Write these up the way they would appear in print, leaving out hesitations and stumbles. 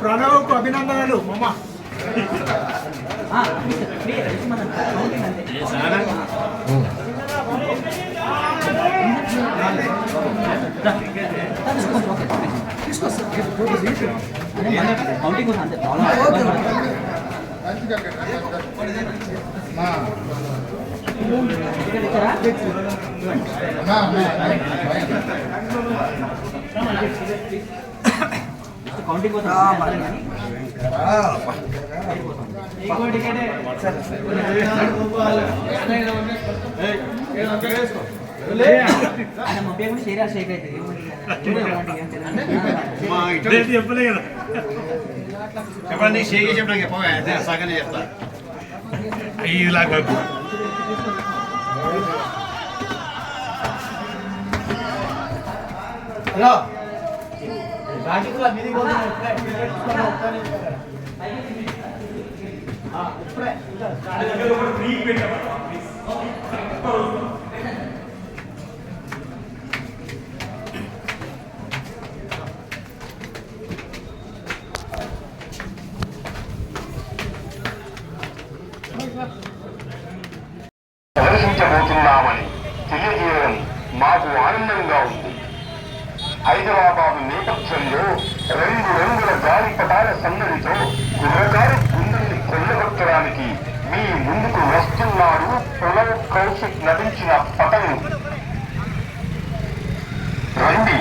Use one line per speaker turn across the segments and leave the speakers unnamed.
ప్రణవ్ కు అభినందనలు మామ. కౌంటింగ్
చెప్పలే కదా చెప్పండి షేక్ చెప్పడం చెప్పగా సగనే చెప్తా ఇలాగ
హలో
ప్రదర్శించబోతున్నామని తెలియజేయడం మాకు ఆనందంగా ఉంది. హైదరాబాద్ నేపథ్యంలో రంగుల గాలిపటాల సందడితో కుర్రగారు గుండెల్ని కొల్లగొట్టడానికి మీ ముందుకు వస్తున్నాడు ప్రణవ్ కౌశిక్ నటించిన పతంగ్. రండి,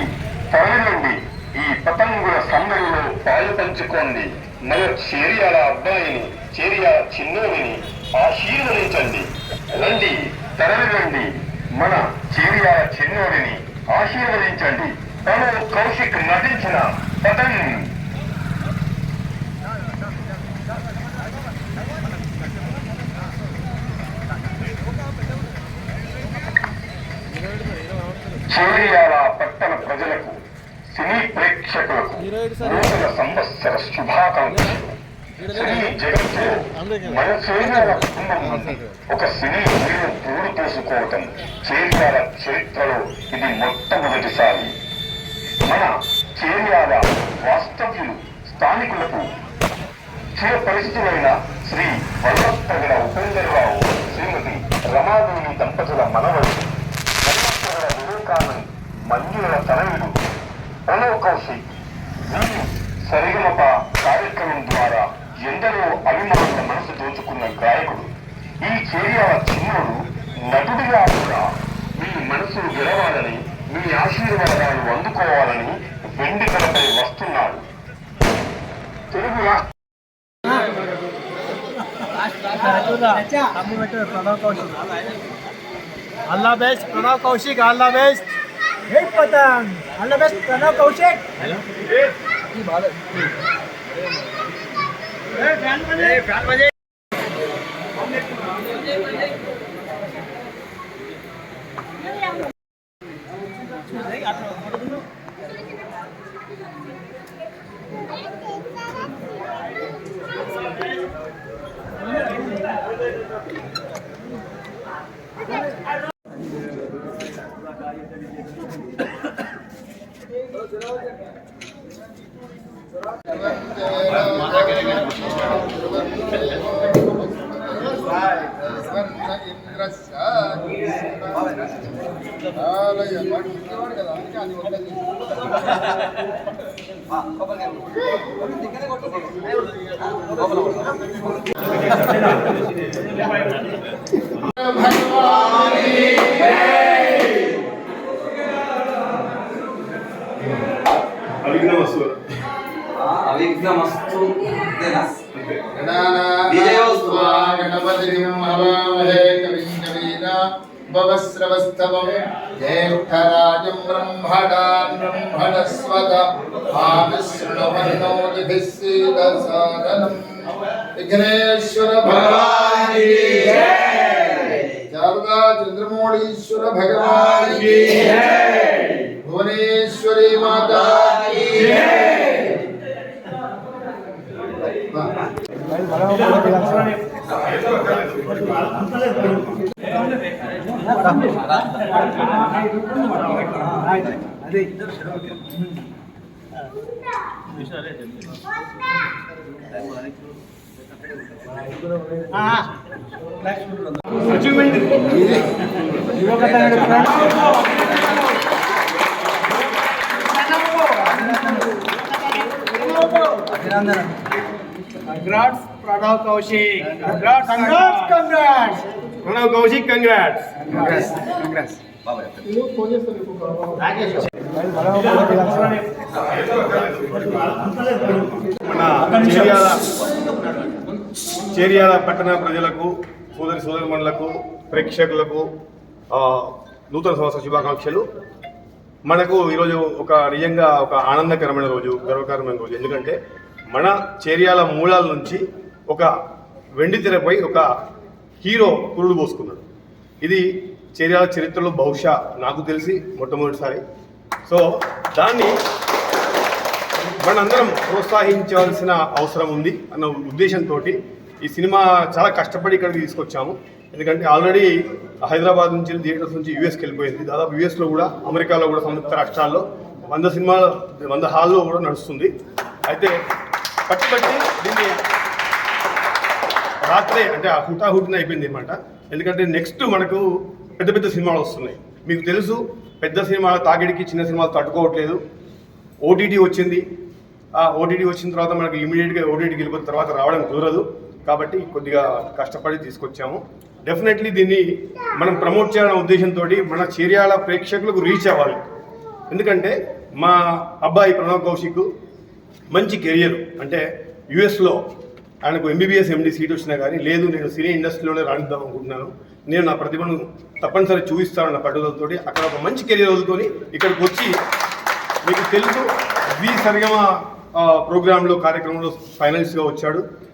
తరలిరండి, ఈ పతంగుల సందడిలో పాలు పంచుకోండి. మన చేరియాల అబ్బాయిని, చేరియాల చిన్నోడిని ఆశీర్వదించండి. రండి, తరలిరండి, మన చేరియాల చిన్నోడిని ఆశీర్వదించండి. ప్రణవ్ కౌశిక్ నటించిన పతంగ్. చేరియాల పట్టణ ప్రజలకు, సినీ ప్రేక్షకులకు నూతన సంవత్సర శుభాకాంక్షలు. సినీ జగత్తులో మన చేరియాల కుటుంబం ఒక సినీ హీరో పూలు పోసుకోవటం చేరియాల చరిత్రలో ఇది మొట్టమొదటిసారి. మన చేరియాల వాస్తవ్యులు స్థానికులకు చిరపరిచితులైన శ్రీ వల్లప్పగడ ఉపేంద్రరావు, శ్రీమతి రమాదేవి దంపతుల మనవడు, వల్లప్పగడ వివేకానంద్ మంజుల తనయుడు ప్రణవ్ కౌశిక్. వీరు సరిగమప కార్యక్రమం ద్వారా ఎందరో అభిమానుల మనసు దోచుకున్న గాయకుడు. ఈ చేరియాల చిన్నోడు నటుడిగా కూడా మీ మనసును గెలవాలని, మీ ఆశీర్వాదాలు అందుకోవాలని వెండి తెరపై వస్తున్నాడు. Telugu
Pranav Kaushik all the best. Pranav Kaushik all the best. Patang all the best. Pranav Kaushik
అవిఘ్నమస్తు
భవస్రవస్తవం జ్యేష్ఠరాజం బ్రహ్మణాన్ బ్రహ్మణస్వత ఆవిశృణవన్నోదిభిः సీదసాదనం. విఘ్నేశ్వర భగవాన్ కీ జై. శారదా చంద్రమౌళీశ్వర భగవాన్ కీ జై. భువనేశ్వరి మాతా కీ జై.
Congrats, Pranav Kaushik. Congrats. Pranav Kaushik, congrats.
Cheryala పట్టణ ప్రజలకు, సోదరిమణులకు, ప్రేక్షకులకు నూతన సంవత్సర శుభాకాంక్షలు. మనకు ఈరోజు నిజంగా ఒక ఆనందకరమైన రోజు, గర్వకరమైన రోజు. ఎందుకంటే మన చేర్యాల మూలాల నుంచి ఒక వెండి తెరపై ఒక హీరో పురుడు పోసుకున్నాడు. ఇది చేర్యాల చరిత్రలో బహుశా నాకు తెలిసి మొట్టమొదటిసారి. సో దాన్ని మనందరం ప్రోత్సహించవలసిన అవసరం ఉంది అన్న ఉద్దేశంతో ఈ సినిమా చాలా కష్టపడి ఇక్కడికి తీసుకొచ్చాము. ఎందుకంటే ఆల్రెడీ హైదరాబాద్ నుంచి, థియేటర్స్ నుంచి యూఎస్కి వెళ్ళిపోయింది. దాదాపు యూఎస్లో కూడా, అమెరికాలో కూడా, సంయుక్త రాష్ట్రాల్లో 100 హాల్లో కూడా నడుస్తుంది. అయితే పట్టుబట్టి దీన్ని రాత్రే అంటే హుటాహుటిన అయిపోయింది అనమాట. ఎందుకంటే నెక్స్ట్ మనకు పెద్ద పెద్ద సినిమాలు వస్తున్నాయి. మీకు తెలుసు, పెద్ద సినిమాల తాకిడికి చిన్న సినిమాలు తట్టుకోవట్లేదు. ఓటీటీ వచ్చింది. ఆ ఓటీటీ వచ్చిన తర్వాత మనకు ఇమీడియట్గా ఓటీటీకి వెళ్ళిపోయిన తర్వాత రావడం కుదరదు. కాబట్టి కొద్దిగా కష్టపడి తీసుకొచ్చాము. డెఫినెట్లీ దీన్ని మనం ప్రమోట్ చేయాలనే ఉద్దేశంతో మన చేర్యాల ప్రేక్షకులకు రీచ్ అవ్వాలి. ఎందుకంటే మా అబ్బాయి ప్రణవ్ కౌశిక్ మంచి కెరియర్, అంటే యుఎస్లో ఆయనకు MBBS MD సీట్ వచ్చినా కానీ, లేదు నేను సినీ ఇండస్ట్రీలోనే రాణిద్దాం అనుకుంటున్నాను, నేను నా ప్రతిభను తప్పనిసరి చూపిస్తానన్న పట్టుదలతో అక్కడ ఒక మంచి కెరియర్ వదులుకొని ఇక్కడికి వచ్చి, మీకు తెలుసు సరిగమ ప్రోగ్రాంలో, కార్యక్రమంలో ఫైనల్స్గా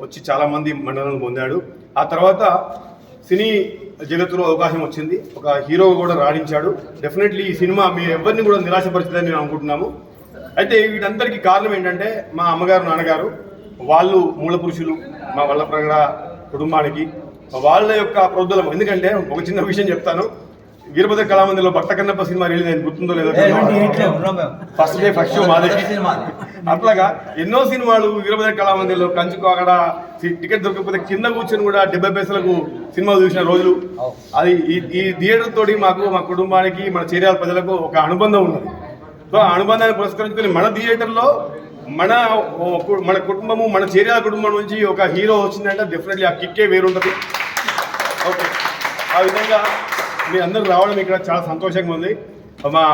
వచ్చి చాలామంది మన్ననలు పొందాడు. ఆ తర్వాత సినీ జగత్తులో అవకాశం వచ్చింది, ఒక హీరో కూడా రాణించాడు. డెఫినెట్లీ ఈ సినిమా మీ ఎవరిని కూడా నిరాశపరిచిందని మేము అనుకుంటున్నాము. అయితే వీటందరికీ కారణం ఏంటంటే మా అమ్మగారు, నాన్నగారు, వాళ్ళు మూల పురుషులు మా వల్లప్రగడ కుటుంబానికి, వాళ్ళ యొక్క ప్రోద్బలం. ఎందుకంటే ఒక చిన్న విషయం చెప్తాను, వీరభద్ర కళామందిలో భక్త కన్నప్ప సినిమా రిలీజ్ అయింది, గుర్తుందో లేదో, ఫస్ట్ షో మాదే. అట్లాగా ఎన్నో సినిమాలు వీరభద్ర కళామందిలో కంచుకు అక్కడ టికెట్ దొరకకపోతే కింద కూర్చొని కూడా 70 పైసలకు సినిమా చూసిన రోజులు. అది ఈ థియేటర్ తోటి మాకు, మా కుటుంబానికి, మన చేర్యాల ప్రజలకు ఒక అనుబంధం ఉన్నది. సో ఆ అనుబంధాన్ని పురస్కరించుకొని మన థియేటర్లో మన కుటుంబము, మన చేర్యాల కుటుంబం నుంచి ఒక హీరో వచ్చిందంటే డెఫినెట్లీ ఆ కిక్కే వేరుంటుంది. ఓకే, ఆ విధంగా మీ అందరూ రావడం ఇక్కడ చాలా సంతోషంగా ఉంది. మా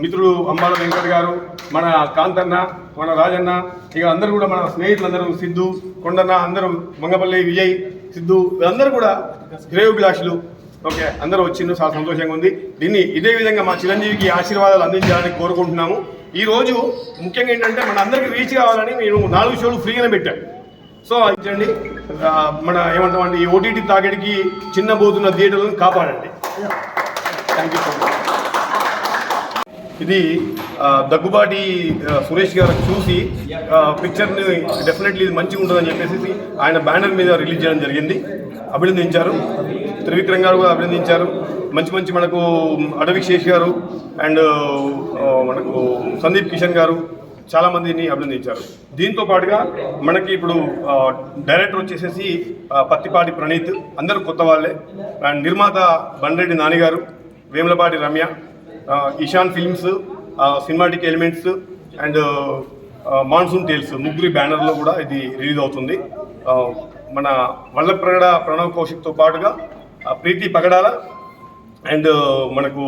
మిత్రుడు అంబాల వెంకట్ గారు, మన కాంతన్న, మన రాజన్న, ఇక అందరూ కూడా మన స్నేహితులందరూ, సిద్ధు, కొండన్న, అందరూ, మంగపల్లి, విజయ్, సిద్ధు, అందరూ కూడా శ్రేయోభిలాషులు. ఓకే, అందరూ వచ్చిండ్రు, చాలా సంతోషంగా ఉంది. దీన్ని ఇదే విధంగా మా చిరంజీవికి ఆశీర్వాదాలు అందించాలని కోరుకుంటున్నాము. ఈరోజు ముఖ్యంగా ఏంటంటే మన అందరికీ రీచ్ కావాలని నేను 4 షోలు ఫ్రీగానే పెట్టాను. సో ఇచ్చండి, మన ఏమంటామండి, ఈ ఓటీటీ తాకిడికి చిన్నబోతున్న థియేటర్లను కాపాడండి. Thank you so much. ఇది దగ్గుబాటి సురేష్ గారు చూసి పిక్చర్ని డెఫినెట్లీ ఇది మంచిగా ఉంటుందని చెప్పేసి ఆయన బ్యానర్ మీద రిలీజ్ చేయడం జరిగింది. అభినందించారు. త్రివిక్రమ్ గారు కూడా అభినందించారు. మంచి మనకు అడవి శేష్ గారు అండ్ మనకు సందీప్ కిషన్ గారు చాలామందిని అభినందించారు. దీంతో పాటుగా మనకి ఇప్పుడు డైరెక్టర్ వచ్చేసేసి పత్తిపాటి ప్రణీత్, అందరూ కొత్త వాళ్ళే. అండ్ నిర్మాత బండ్రెడ్డి నాని గారు, Vemulapati Ramya, Ishan films, cinematic elements and monsoon tales, ముగ్గురి బ్యానర్లో కూడా ఇది రిలీజ్ అవుతుంది. మన వల్లప్రగడ ప్రణవ్ కౌశిక్తో పాటుగా ప్రీతి పగడాల అండ్ మనకు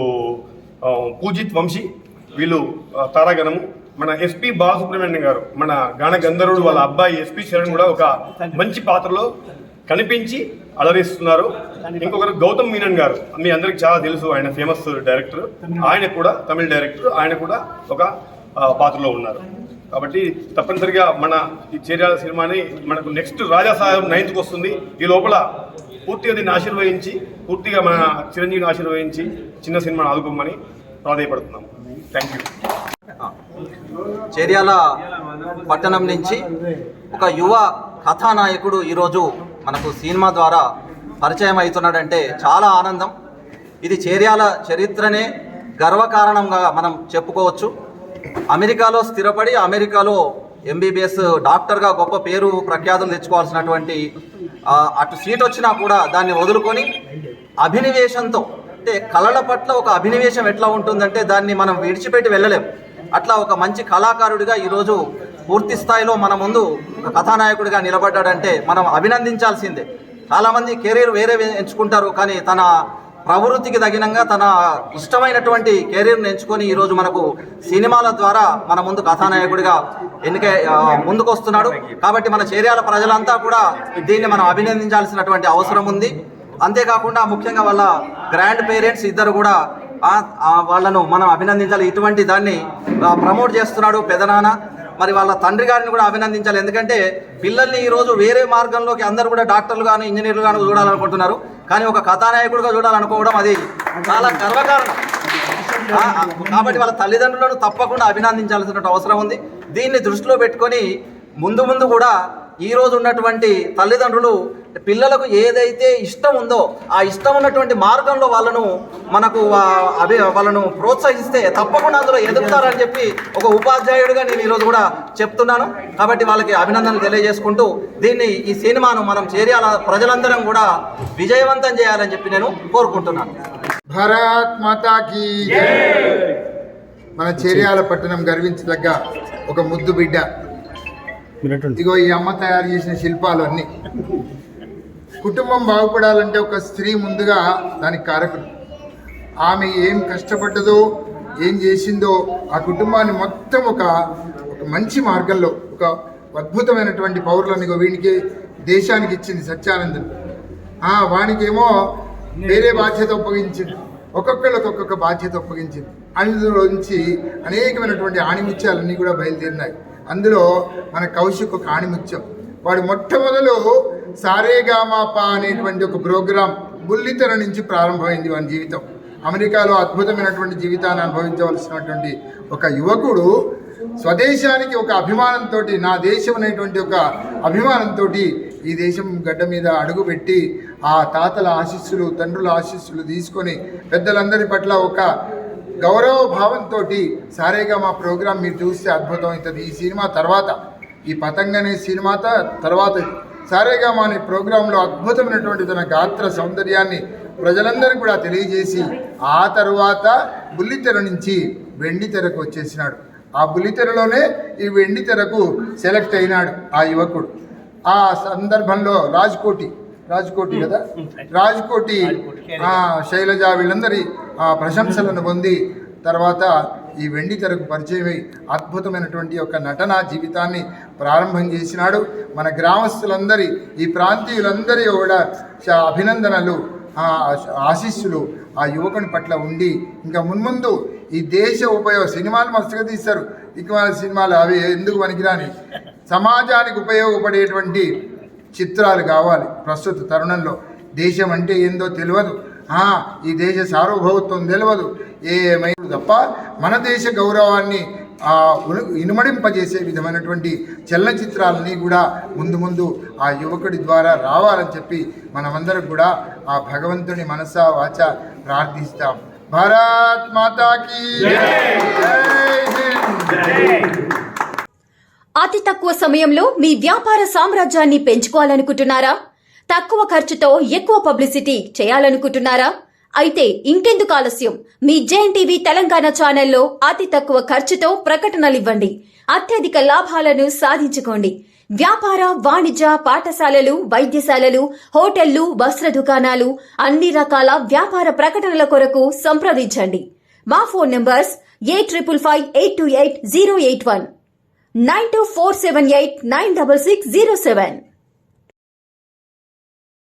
పూజిత్ వంశీ, వీళ్ళు తారాగణము. మన ఎస్పి బాలసుబ్రహ్మణ్యం గారు, మన గాన గంధర్వుడు వాళ్ళ అబ్బాయి ఎస్పి శరణ్ కూడా ఒక మంచి పాత్రలో కనిపించి అలరిస్తున్నారు. ఇంకొకరు గౌతమ్ మీనన్ గారు, మీ అందరికి చాలా తెలుసు, ఆయన ఫేమస్ డైరెక్టర్, ఆయన కూడా తమిళ డైరెక్టర్, ఆయన కూడా ఒక పాత్రలో ఉన్నారు. కాబట్టి తప్పనిసరిగా మన ఈ చేర్యాల సినిమాని మనకు నెక్స్ట్ రాజాసాహెబ్ 9th వస్తుంది. ఈ లోపల పూర్తిగా దీన్ని ఆశీర్వదించి, పూర్తిగా మన చిరంజీవిని ఆశీర్వదించి చిన్న సినిమాని ఆదుకోమని ప్రాధాయపడుతున్నాము. Thank you.
చేర్యాల పట్టణం నుంచి ఒక యువ కథానాయకుడు ఈరోజు మనకు సినిమా ద్వారా పరిచయం అవుతున్నాడంటే చాలా ఆనందం. ఇది చేర్యాల చరిత్రనే గర్వకారణంగా మనం చెప్పుకోవచ్చు. అమెరికాలో స్థిరపడి అమెరికాలో ఎంబీబీఎస్ డాక్టర్గా గొప్ప పేరు ప్రఖ్యాతులు తెచ్చుకోవాల్సినటువంటి అటు సీట్ వచ్చినా కూడా దాన్ని వదులుకొని అభినివేశంతో, అంటే కళల పట్ల ఒక అభినివేశం ఎట్లా ఉంటుందంటే దాన్ని మనం విడిచిపెట్టి వెళ్ళలేం. అట్లా ఒక మంచి కళాకారుడిగా ఈరోజు పూర్తి స్థాయిలో మన ముందు ఒక కథానాయకుడిగా నిలబడ్డాడంటే మనం అభినందించాల్సిందే. చాలామంది కెరీర్ వేరే ఎంచుకుంటారు, కానీ తన ప్రవృత్తికి తగినంగా తన ఇష్టమైనటువంటి కెరీర్ను ఎంచుకొని ఈరోజు మనకు సినిమాల ద్వారా మన ముందు కథానాయకుడిగా ముందుకు వస్తున్నాడు. కాబట్టి మన చేర్యాల ప్రజలంతా కూడా దీన్ని మనం అభినందించాల్సినటువంటి అవసరం ఉంది. అంతేకాకుండా ముఖ్యంగా వాళ్ళ గ్రాండ్ పేరెంట్స్ ఇద్దరు కూడా వాళ్ళను మనం అభినందించాలి. ఇటువంటి దాన్ని ప్రమోట్ చేస్తున్నాడు పెదనాన్న. మరి వాళ్ళ తండ్రి గారిని కూడా అభినందించాలి. ఎందుకంటే పిల్లల్ని ఈరోజు వేరే మార్గంలోకి అందరూ కూడా డాక్టర్లు కానీ ఇంజనీర్లు కానీ చూడాలనుకుంటున్నారు, కానీ ఒక కథానాయకుడిగా చూడాలనుకోవడం అది చాలా గర్వకారణం. కాబట్టి వాళ్ళ తల్లిదండ్రులను తప్పకుండా అభినందించాల్సిన అవసరం ఉంది. దీన్ని దృష్టిలో పెట్టుకొని ముందు కూడా ఈరోజు ఉన్నటువంటి తల్లిదండ్రులు పిల్లలకు ఏదైతే ఇష్టం ఉందో ఆ ఇష్టం ఉన్నటువంటి మార్గంలో వాళ్ళను ప్రోత్సహిస్తే తప్పకుండా అందులో ఎదుగుతారని చెప్పి ఒక ఉపాధ్యాయుడిగా నేను ఈరోజు కూడా చెప్తున్నాను. కాబట్టి వాళ్ళకి అభినందనలు తెలియజేసుకుంటూ ఈ సినిమాను మనం చేర్యాల ప్రజలందరం కూడా విజయవంతం చేయాలని చెప్పి నేను కోరుకుంటున్నాను.
భారత్ మాతాకి మన చేర్యాల పట్టణం గర్వించదగ్గ ఒక ముద్దు బిడ్డ. ఇగో ఈ అమ్మ తయారు చేసిన శిల్పాలు అన్నీ. కుటుంబం బాగుపడాలంటే ఒక స్త్రీ ముందుగా దానికి కారకుడు. ఆమె ఏం కష్టపడ్డదో ఏం చేసిందో ఆ కుటుంబాన్ని మొత్తం ఒక మంచి మార్గంలో ఒక అద్భుతమైనటువంటి పౌరులను వీనికి దేశానికి ఇచ్చింది సత్యానందన్. వానికేమో వేరే బాధ్యత ఒప్పగించింది, ఒక్కొక్కళ్ళకి ఒక్కొక్క బాధ్యత ఒప్పగించింది. అందులోంచి అనేకమైనటువంటి ఆణిముత్యాలన్నీ కూడా బయలుదేరినాయి. అందులో మన కౌశిక్ ఒక ఆణిముత్యం. వాడు మొట్టమొదలు సారేగామాపా అనేటువంటి ఒక ప్రోగ్రాం బుల్లితెర నుంచి ప్రారంభమైంది వాని జీవితం. అమెరికాలో అద్భుతమైనటువంటి జీవితాన్ని అనుభవించవలసినటువంటి ఒక యువకుడు స్వదేశానికి ఒక అభిమానంతో, నా దేశం అనేటువంటి ఒక అభిమానంతో ఈ దేశం గడ్డ మీద అడుగుపెట్టి ఆ తాతల ఆశీస్సులు తండ్రుల ఆశీస్సులు తీసుకొని పెద్దలందరి పట్ల ఒక గౌరవ భావంతో సారేగామా ప్రోగ్రాం మీరు చూస్తే అద్భుతం అవుతుంది. ఈ సినిమా తర్వాత, ఈ పతంగ అనే సినిమా తర్వాత సారేగామా అనే ప్రోగ్రాంలో అద్భుతమైనటువంటి తన గాత్ర సౌందర్యాన్ని ప్రజలందరికీ కూడా తెలియజేసి ఆ తర్వాత బుల్లితెర నుంచి వెండితెరకు వచ్చేసినాడు. ఆ బుల్లితెరలోనే ఈ వెండితెరకు సెలెక్ట్ అయినాడు ఆ యువకుడు. ఆ సందర్భంలో రాజ్కోటి కదా, రాజ్కోటి శైలజ వీళ్ళందరి ప్రశంసలను పొంది తర్వాత ఈ వెండితెరకు పరిచయమై అద్భుతమైనటువంటి ఒక నటనా జీవితాన్ని ప్రారంభం చేసినాడు. మన గ్రామస్తులందరి, ఈ ప్రాంతీయులందరి కూడా అభినందనలు, ఆశీస్సులు ఆ యువకుని పట్ల ఉండి ఇంకా మున్ముందు ఈ దేశ సినిమాలు మస్తుగా తీస్తారు. ఇక సినిమాలు అవి ఎందుకు పనికిరాని సమాజానికి ఉపయోగపడేటువంటి చిత్రాలు కావాలి. ప్రస్తుత తరుణంలో దేశం అంటే ఏందో తెలియదు, ఈ దేశ సార్వభౌమత్వం తెలియదు, ఏమైనా తప్ప మన దేశ గౌరవాన్ని ఇనుమడింపజేసే విధమైనటువంటి చలనచిత్రాలని కూడా ముందు ఆ యువకుడి ద్వారా రావాలని చెప్పి మనమందరం కూడా ఆ భగవంతుని మనసా వాచ ప్రార్థిస్తాం. భారత్ మాతాకి
అతి తక్కువ సమయంలో మీ వ్యాపార సామ్రాజ్యాన్ని పెంచుకోవాలనుకుంటున్నారా? తక్కువ ఖర్చుతో ఎక్కువ పబ్లిసిటీ చేయాలనుకుంటున్నారా? అయితే ఇంకెందుకు ఆలస్యం? మీ జేఎన్టీవీ తెలంగాణ ఛానల్లో అతి తక్కువ ఖర్చుతో ప్రకటనలివ్వండి. అత్యధిక లాభాలను సాధించుకోండి. వ్యాపార, వాణిజ్య, పాఠశాలలు, వైద్యశాలలు, హోటళ్లు, వస్త్ర దుకాణాలు, అన్ని రకాల వ్యాపార ప్రకటనల కొరకు సంప్రదించండి. మా ఫోన్ నంబర్స్ 8558288081, 9247896607.